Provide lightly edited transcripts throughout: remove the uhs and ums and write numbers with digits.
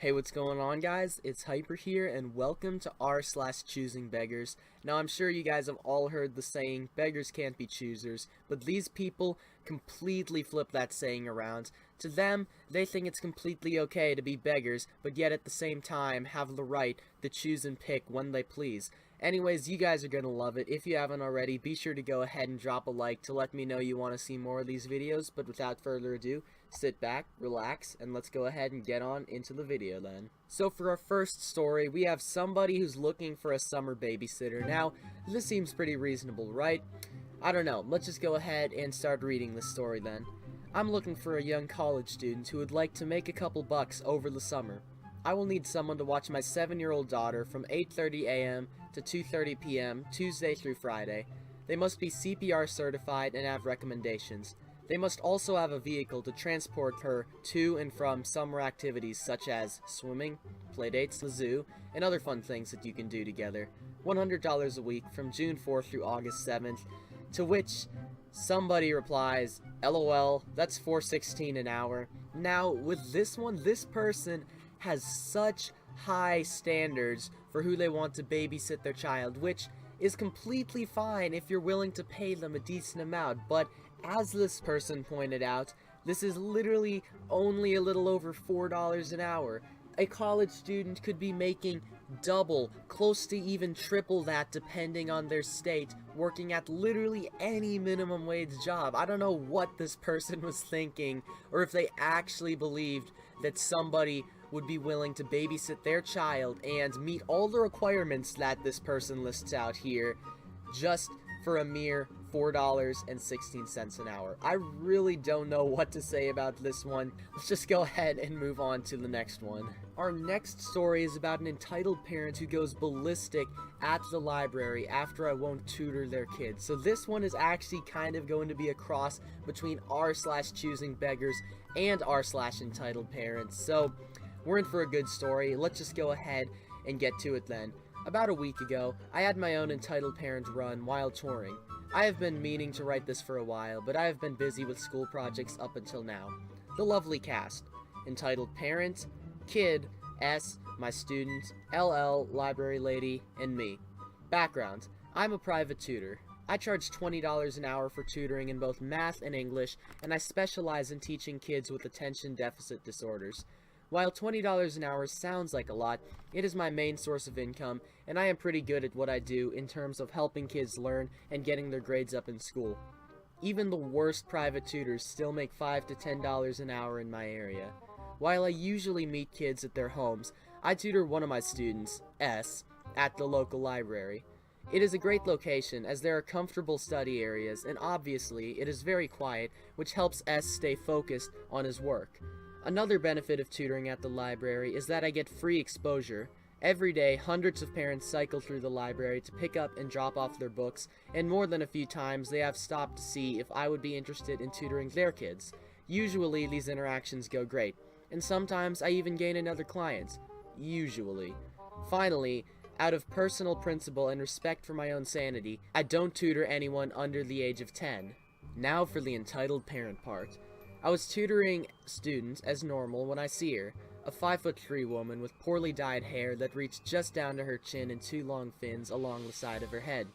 Hey, what's going on, guys? It's Hyper here, and welcome to r/Choosingbeggars. Now, I'm sure you guys have all heard the saying, beggars can't be choosers, but these people completely flip that saying around. To them, they think it's completely okay to be beggars, but yet at the same time have the right to choose and pick when they please. Anyways, you guys are gonna love it. If you haven't already, be sure to go ahead and drop a like to let me know you want to see more of these videos, but without further ado, sit back, relax, and let's go ahead and get on into the video then. So for our first story, we have somebody who's looking for a summer babysitter. Now, this seems pretty reasonable, right? I don't know, let's just go ahead and start reading the story then. I'm looking for a young college student who would like to make a couple bucks over the summer. I will need someone to watch my 7-year-old daughter from 8:30 a.m. to 2:30 p.m. Tuesday through Friday. They must be CPR certified and have recommendations. They must also have a vehicle to transport her to and from summer activities such as swimming, playdates, the zoo, and other fun things that you can do together. $100 a week from June 4th through August 7th, to which somebody replies, LOL, that's $4.16 an hour. Now, with this one, this person has such high standards for who they want to babysit their child, which is completely fine if you're willing to pay them a decent amount, but as this person pointed out, this is literally only a little over $4 an hour. A college student could be making double, close to even triple that depending on their state, working at literally any minimum wage job. I don't know what this person was thinking, or if they actually believed that somebody would be willing to babysit their child and meet all the requirements that this person lists out here just for a mere $4.16 an hour. I really don't know what to say about this one. Let's just go ahead and move on to the next one. Our next story is about an entitled parent who goes ballistic at the library after I won't tutor their kids. So this one is actually kind of going to be a cross between r/Choosingbeggars and r/entitled parents. So we're in for a good story. Let's just go ahead and get to it then. About a week ago, I had my own entitled parent run while touring. I have been meaning to write this for a while, but I have been busy with school projects up until now. The lovely cast: entitled parent, kid, S, my student, LL, library lady, and me. Background: I'm a private tutor. I charge $20 an hour for tutoring in both math and English, and I specialize in teaching kids with attention deficit disorders. While $20 an hour sounds like a lot, it is my main source of income, and I am pretty good at what I do in terms of helping kids learn and getting their grades up in school. Even the worst private tutors still make $5 to $10 an hour in my area. While I usually meet kids at their homes, I tutor one of my students, S, at the local library. It is a great location as there are comfortable study areas, and obviously it is very quiet, which helps S stay focused on his work. Another benefit of tutoring at the library is that I get free exposure. Every day, hundreds of parents cycle through the library to pick up and drop off their books, and more than a few times they have stopped to see if I would be interested in tutoring their kids. Usually, these interactions go great, and sometimes I even gain another client. Usually. Finally, out of personal principle and respect for my own sanity, I don't tutor anyone under the age of 10. Now for the entitled parent part. I was tutoring students as normal when I see her, a 5'3" woman with poorly dyed hair that reached just down to her chin and 2 long fins along the side of her head.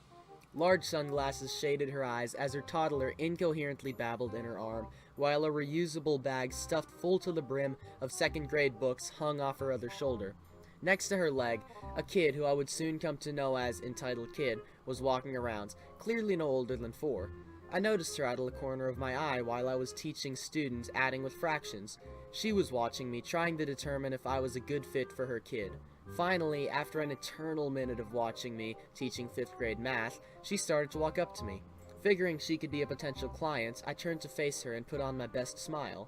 Large sunglasses shaded her eyes as her toddler incoherently babbled in her arm, while a reusable bag stuffed full to the brim of 2nd grade books hung off her other shoulder. Next to her leg, a kid who I would soon come to know as entitled kid was walking around, clearly no older than 4. I noticed her out of the corner of my eye while I was teaching students adding with fractions. She was watching me, trying to determine if I was a good fit for her kid. Finally, after an eternal minute of watching me teaching 5th grade math, she started to walk up to me. Figuring she could be a potential client, I turned to face her and put on my best smile.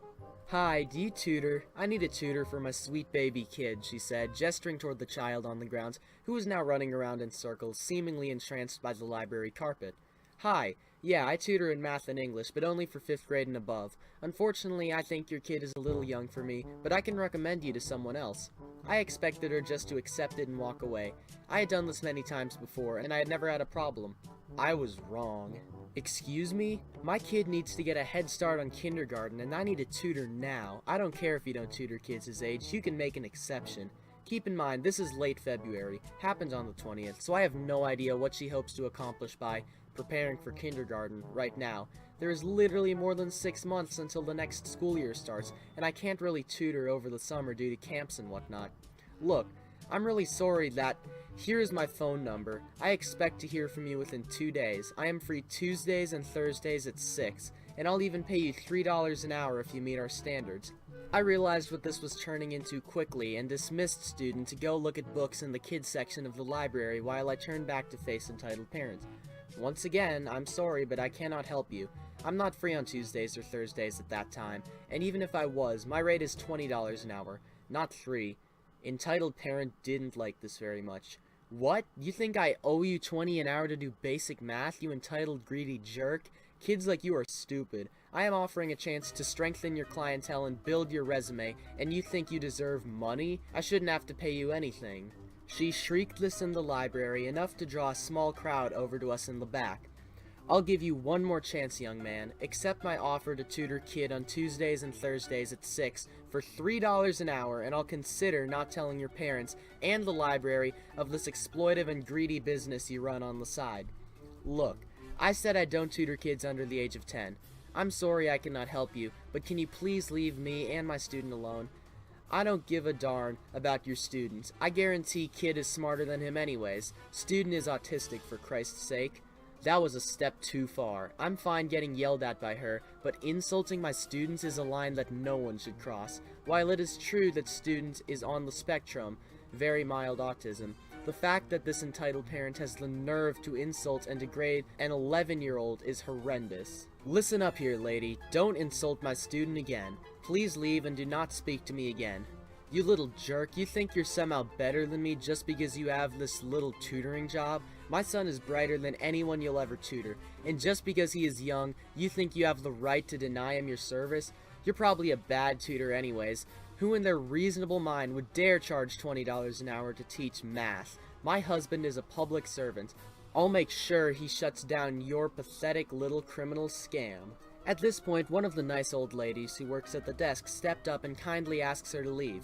"Hi, do you tutor? I need a tutor for my sweet baby kid," she said, gesturing toward the child on the ground, who was now running around in circles, seemingly entranced by the library carpet. "Hi. Yeah, I tutor in math and English, but only for 5th grade and above. Unfortunately, I think your kid is a little young for me, but I can recommend you to someone else." I expected her just to accept it and walk away. I had done this many times before, and I had never had a problem. I was wrong. Excuse me? My kid needs to get a head start on kindergarten and I need a tutor now. I don't care if you don't tutor kids his age, you can make an exception. Keep in mind, this is late February, happens on the 20th, so I have no idea what she hopes to accomplish by preparing for kindergarten right now. There is literally more than 6 months until the next school year starts, and I can't really tutor over the summer due to camps and whatnot. Look, I'm really sorry that here is my phone number. I expect to hear from you within 2 days. I am free Tuesdays and Thursdays at 6, and I'll even pay you $3 an hour if you meet our standards. I realized what this was turning into quickly and dismissed student to go look at books in the kids section of the library while I turned back to face entitled parent. Once again, I'm sorry, but I cannot help you. I'm not free on Tuesdays or Thursdays at that time, and even if I was, my rate is $20 an hour, not $3. Entitled parent didn't like this very much. What? You think I owe you $20 an hour to do basic math, you entitled greedy jerk? Kids like you are stupid. I am offering a chance to strengthen your clientele and build your resume, and you think you deserve money? I shouldn't have to pay you anything. She shrieked this in the library, enough to draw a small crowd over to us in the back. I'll give you one more chance, young man. Accept my offer to tutor kid on Tuesdays and Thursdays at 6 for $3 an hour, and I'll consider not telling your parents and the library of this exploitive and greedy business you run on the side. Look, I said I don't tutor kids under the age of 10. I'm sorry I cannot help you, but can you please leave me and my student alone? I don't give a darn about your student. I guarantee kid is smarter than him anyways. Student is autistic, for Christ's sake. That was a step too far. I'm fine getting yelled at by her, but insulting my students is a line that no one should cross. While it is true that student is on the spectrum, very mild autism, the fact that this entitled parent has the nerve to insult and degrade an 11-year-old is horrendous. Listen up here, lady. Don't insult my student again. Please leave and do not speak to me again. You little jerk, you think you're somehow better than me just because you have this little tutoring job? My son is brighter than anyone you'll ever tutor, and just because he is young, you think you have the right to deny him your service? You're probably a bad tutor anyways. Who in their reasonable mind would dare charge $20 an hour to teach math? My husband is a public servant. I'll make sure he shuts down your pathetic little criminal scam. At this point, one of the nice old ladies who works at the desk stepped up and kindly asks her to leave.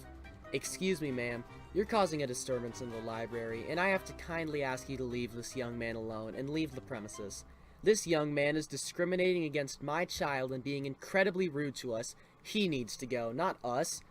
Excuse me, ma'am. You're causing a disturbance in the library, and I have to kindly ask you to leave this young man alone and leave the premises. This young man is discriminating against my child and being incredibly rude to us. He needs to go, not us.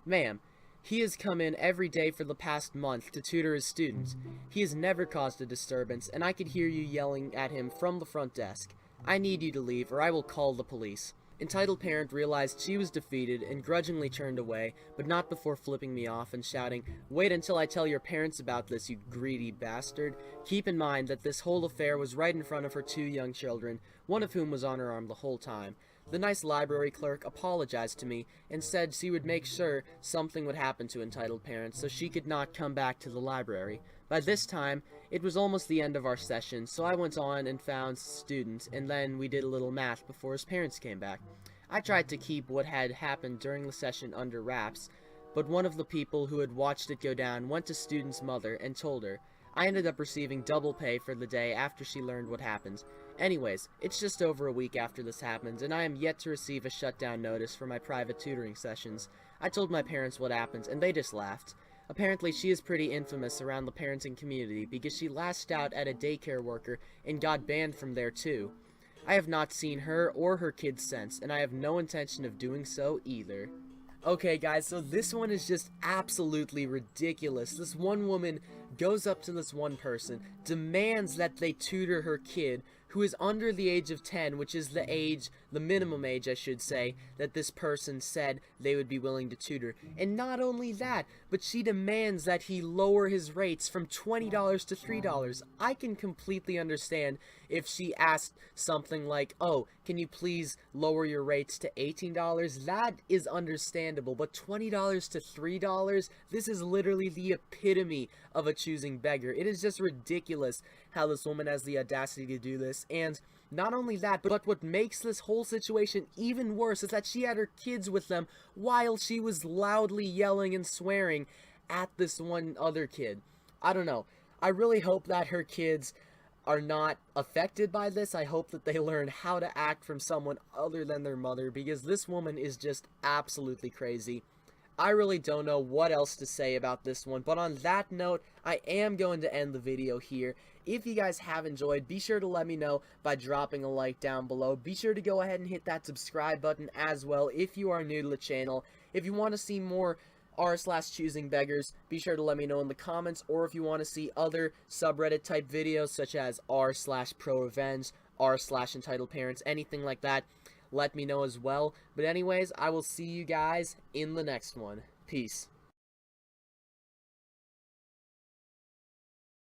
Ma'am, he has come in every day for the past month to tutor his students. He has never caused a disturbance, and I could hear you yelling at him from the front desk. I need you to leave, or I will call the police. Entitled parent realized she was defeated and grudgingly turned away, but not before flipping me off and shouting, "Wait until I tell your parents about this, you greedy bastard." Keep in mind that this whole affair was right in front of her 2 young children, one of whom was on her arm the whole time. The nice library clerk apologized to me and said she would make sure something would happen to entitled parents so she could not come back to the library. By this time, it was almost the end of our session, so I went on and found students, and then we did a little math before his parents came back. I tried to keep what had happened during the session under wraps, but one of the people who had watched it go down went to student's mother and told her. I ended up receiving double pay for the day after she learned what happened. Anyways, it's just over a week after this happened, and I am yet to receive a shutdown notice for my private tutoring sessions. I told my parents what happened, and they just laughed. Apparently, she is pretty infamous around the parenting community because she lashed out at a daycare worker and got banned from there too. I have not seen her or her kids since, and I have no intention of doing so either. Okay guys, so this one is just absolutely ridiculous. This one woman goes up to this one person, demands that they tutor her kid, who is under the age of 10, which is the minimum age I should say, that this person said they would be willing to tutor. And not only that, but she demands that he lower his rates from $20 to $3. I can completely understand if she asked something like, "Oh, can you please lower your rates to $18? That is understandable, but $20 to $3? This is literally the epitome of a choosing beggar. It is just ridiculous how this woman has the audacity to do this. And not only that, but what makes this whole situation even worse is that she had her kids with them while she was loudly yelling and swearing at this one other kid. I don't know. I really hope that her kids are not affected by this, I hope that they learn how to act from someone other than their mother, because this woman is just absolutely crazy. I really don't know what else to say about this one, but on that note, I am going to end the video here. If you guys have enjoyed, be sure to let me know by dropping a like down below. Be sure to go ahead and hit that subscribe button as well if you are new to the channel. If you want to see more r/choosingbeggars, be sure to let me know in the comments, or if you want to see other subreddit type videos such as r/pro-revenge, r/entitled parents, anything like that, let me know as well. But anyways, I will see you guys in the next one. Peace.